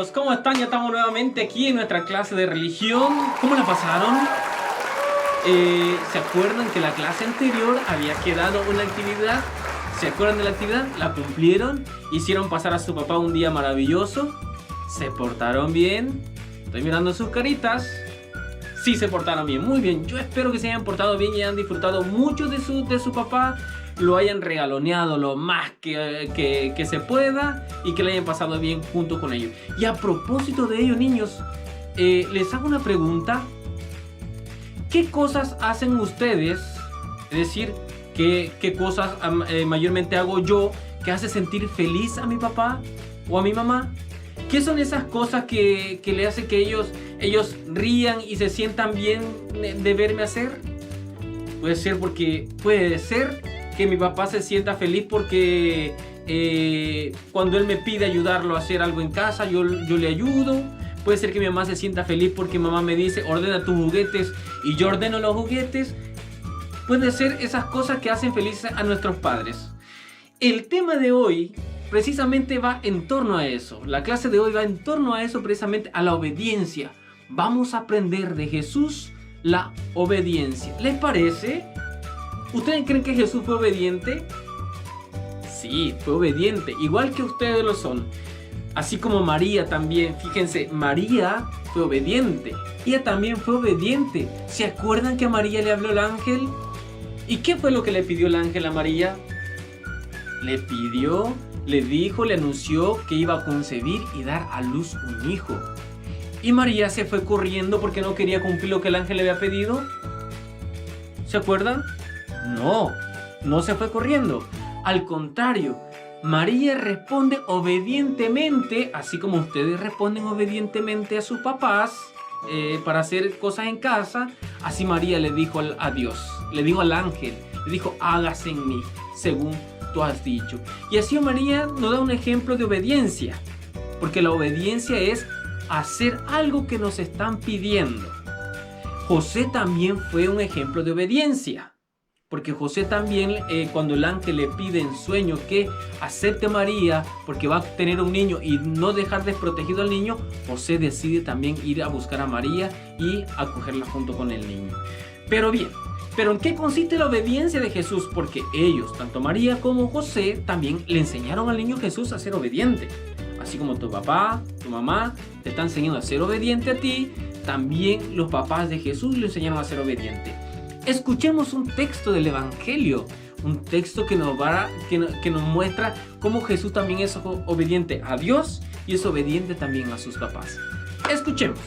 niños, ¿cómo están? Ya estamos nuevamente aquí en nuestra clase de religión. ¿Cómo la pasaron? ¿Se acuerdan que la clase anterior había quedado una actividad? ¿Se acuerdan de la actividad? ¿La cumplieron? ¿Hicieron pasar a su papá un día maravilloso? ¿Se portaron bien? Estoy mirando sus caritas. Sí, se portaron bien, muy bien. Yo espero que se hayan portado bien y hayan disfrutado mucho de su papá. Lo hayan regaloneado lo más que se pueda y que le hayan pasado bien junto con ellos. Y a propósito de ello, niños, les hago una pregunta. ¿Qué cosas hacen ustedes? Es decir, ¿qué cosas mayormente hago yo que hace sentir feliz a mi papá o a mi mamá? ¿Qué son esas cosas que le hacen que ellos rían y se sientan bien de verme hacer? Puede ser que mi papá se sienta feliz porque cuando él me pide ayudarlo a hacer algo en casa, yo le ayudo. Puede ser que mi mamá se sienta feliz porque mamá me dice, ordena tus juguetes y yo ordeno los juguetes. Puede ser esas cosas que hacen felices a nuestros padres. El tema de hoy precisamente va en torno a eso. La clase de hoy va en torno a eso, precisamente a la obediencia. Vamos a aprender de Jesús la obediencia. ¿Les parece? ¿Ustedes creen que Jesús fue obediente? Sí, fue obediente, igual que ustedes lo son. Así como María también, fíjense, María fue obediente. Ella también fue obediente. ¿Se acuerdan que a María le habló el ángel? ¿Y qué fue lo que le pidió el ángel a María? Le pidió, le dijo, le anunció que iba a concebir y dar a luz un hijo. ¿Y María se fue corriendo porque no quería cumplir lo que el ángel le había pedido? ¿Se acuerdan? No se fue corriendo. Al contrario, María responde obedientemente, así como ustedes responden obedientemente a sus papás para hacer cosas en casa. Así María le dijo a Dios, le dijo al ángel, le dijo, hágase en mí según tú has dicho. Y así María nos da un ejemplo de obediencia, porque la obediencia es hacer algo que nos están pidiendo. José también fue un ejemplo de obediencia. Porque José también, cuando el ángel le pide en sueño que acepte a María porque va a tener un niño y no dejar desprotegido al niño, José decide también ir a buscar a María y acogerla junto con el niño. Pero bien, ¿en qué consiste la obediencia de Jesús? Porque ellos, tanto María como José, también le enseñaron al niño Jesús a ser obediente. Así como tu papá, tu mamá te están enseñando a ser obediente a ti, también los papás de Jesús le enseñaron a ser obediente. Escuchemos un texto del Evangelio, un texto que nos muestra cómo Jesús también es obediente a Dios y es obediente también a sus papás. Escuchemos.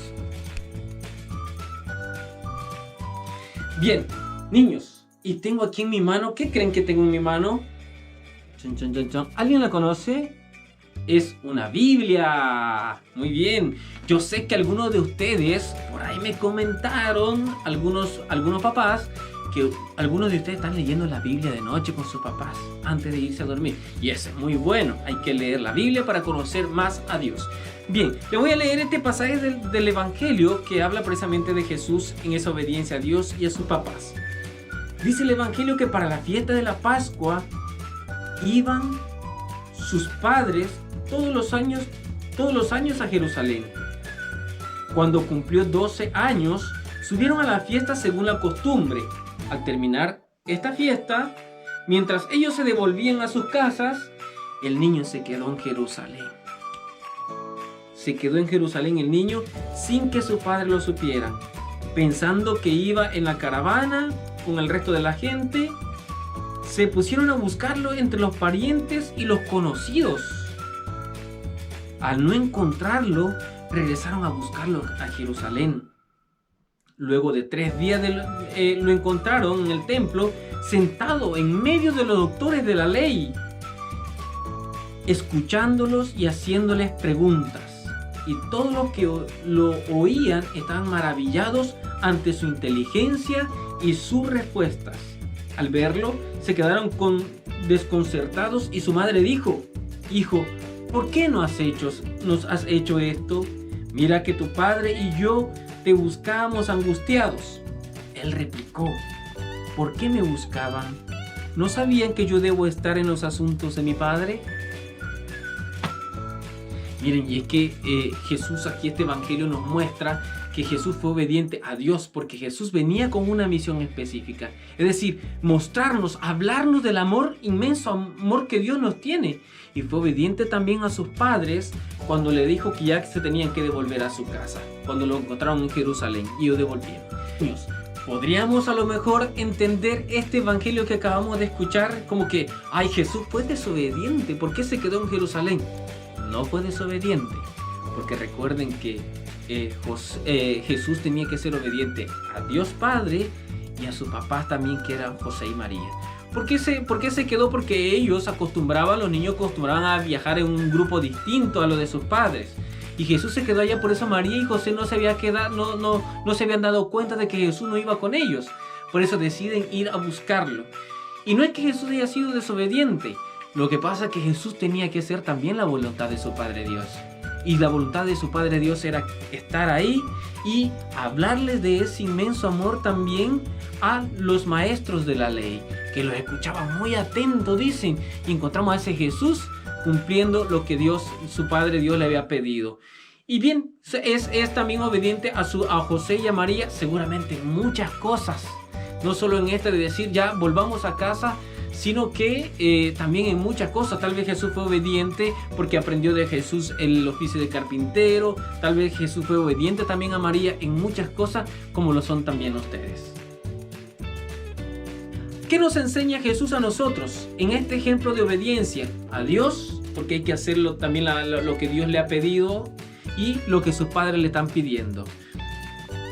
Bien, niños, y tengo aquí en mi mano, ¿qué creen que tengo en mi mano? ¿Alguien la conoce? Es una Biblia. Muy bien. Yo sé que algunos de ustedes por ahí me comentaron, algunos papás, que algunos de ustedes están leyendo la Biblia de noche con sus papás antes de irse a dormir. Y eso es muy bueno. Hay que leer la Biblia para conocer más a Dios. Bien, le voy a leer este pasaje del Evangelio que habla precisamente de Jesús en esa obediencia a Dios y a sus papás. Dice el Evangelio que para la fiesta de la Pascua iban sus padres todos los años a Jerusalén. Cuando cumplió 12 años, subieron a la fiesta según la costumbre. Al terminar esta fiesta, mientras ellos se devolvían a sus casas, el niño se quedó en Jerusalén. Se quedó en Jerusalén el niño sin que su padre lo supiera, pensando que iba en la caravana con el resto de la gente. Se pusieron a buscarlo entre los parientes y los conocidos. Al no encontrarlo, regresaron a buscarlo a Jerusalén. Luego de 3 días lo encontraron en el templo, sentado en medio de los doctores de la ley, escuchándolos y haciéndoles preguntas. Y todos los que lo oían estaban maravillados ante su inteligencia y sus respuestas. Al verlo, se quedaron desconcertados y su madre dijo, hijo, ¿por qué nos has hecho esto? Mira que tu padre y yo te buscábamos angustiados. Él replicó, ¿por qué me buscaban? ¿No sabían que yo debo estar en los asuntos de mi padre? Miren, y es que Jesús aquí, este evangelio nos muestra que Jesús fue obediente a Dios porque Jesús venía con una misión específica. Es decir, mostrarnos, hablarnos del amor, inmenso amor que Dios nos tiene. Y fue obediente también a sus padres cuando le dijo que ya se tenían que devolver a su casa, cuando lo encontraron en Jerusalén y lo devolvieron. Podríamos a lo mejor entender este evangelio que acabamos de escuchar como que, ay, Jesús fue desobediente, ¿por qué se quedó en Jerusalén? No fue desobediente, porque recuerden que Jesús tenía que ser obediente a Dios Padre y a sus papás también, que eran José y María. ¿Por qué se quedó? Porque ellos los niños acostumbraban a viajar en un grupo distinto a lo de sus padres. Y Jesús se quedó allá, por eso María y José no se habían dado cuenta de que Jesús no iba con ellos. Por eso deciden ir a buscarlo. Y no es que Jesús haya sido desobediente. Lo que pasa es que Jesús tenía que hacer también la voluntad de su Padre Dios. Y la voluntad de su Padre Dios era estar ahí y hablarles de ese inmenso amor también a los maestros de la ley, que los escuchaban muy atentos, dicen. Y encontramos a ese Jesús cumpliendo lo que Dios, su Padre Dios, le había pedido. Y bien, es también obediente a José y a María, seguramente en muchas cosas. No solo en esta de decir ya volvamos a casa, sino que también en muchas cosas. Tal vez Jesús fue obediente porque aprendió de Jesús el oficio de carpintero. Tal vez Jesús fue obediente también a María en muchas cosas, como lo son también ustedes. ¿Qué nos enseña Jesús a nosotros en este ejemplo de obediencia a Dios? Porque hay que hacerlo también lo que Dios le ha pedido y lo que sus padres le están pidiendo.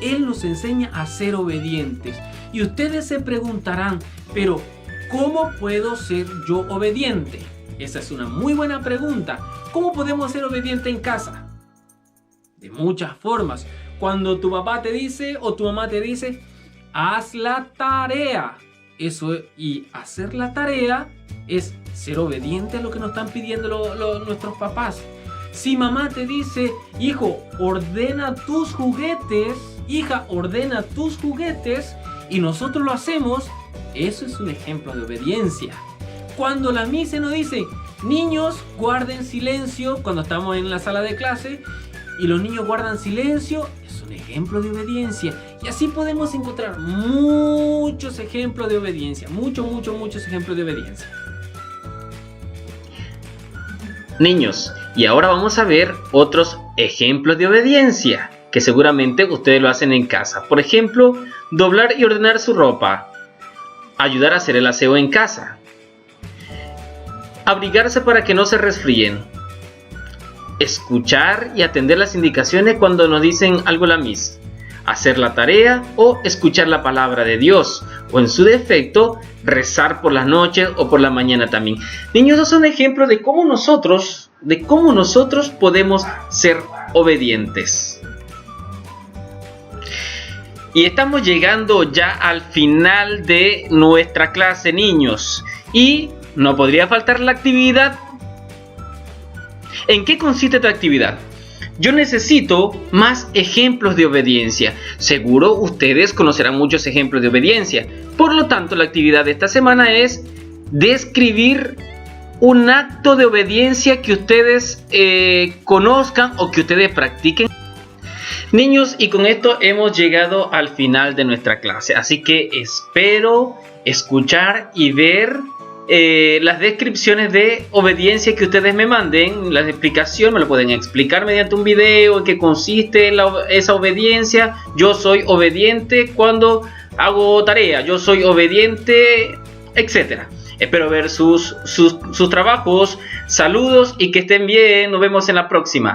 Él nos enseña a ser obedientes. Y ustedes se preguntarán, pero ¿cómo puedo ser yo obediente? Esa es una muy buena pregunta. ¿Cómo podemos ser obedientes en casa? De muchas formas. Cuando tu papá te dice o tu mamá te dice, haz la tarea. Eso, y hacer la tarea es ser obediente a lo que nos están pidiendo nuestros papás. Si mamá te dice, hijo, ordena tus juguetes, hija, ordena tus juguetes, y nosotros lo hacemos, eso es un ejemplo de obediencia. Cuando la misa nos dice, niños, guarden silencio, cuando estamos en la sala de clase, y los niños guardan silencio, es un ejemplo de obediencia. Y así podemos encontrar muchos ejemplos de obediencia, muchos ejemplos de obediencia. Niños, y ahora vamos a ver otros ejemplos de obediencia, que seguramente ustedes lo hacen en casa. Por ejemplo, doblar y ordenar su ropa, ayudar a hacer el aseo en casa, abrigarse para que no se resfríen, escuchar y atender las indicaciones cuando nos dicen algo la Miss, hacer la tarea o escuchar la palabra de Dios, o en su defecto, rezar por las noches o por la mañana también. Niños, esos son ejemplos de cómo nosotros podemos ser obedientes. Y estamos llegando ya al final de nuestra clase, niños. Y no podría faltar la actividad. ¿En qué consiste esta actividad? Yo necesito más ejemplos de obediencia. Seguro ustedes conocerán muchos ejemplos de obediencia. Por lo tanto, la actividad de esta semana es describir un acto de obediencia que ustedes conozcan o que ustedes practiquen. Niños, y con esto hemos llegado al final de nuestra clase. Así que espero escuchar y ver las descripciones de obediencia que ustedes me manden. La explicación me lo pueden explicar mediante un video en qué consiste esa obediencia. Yo soy obediente cuando hago tarea, yo soy obediente, etc. Espero ver sus trabajos. Saludos y que estén bien. Nos vemos en la próxima.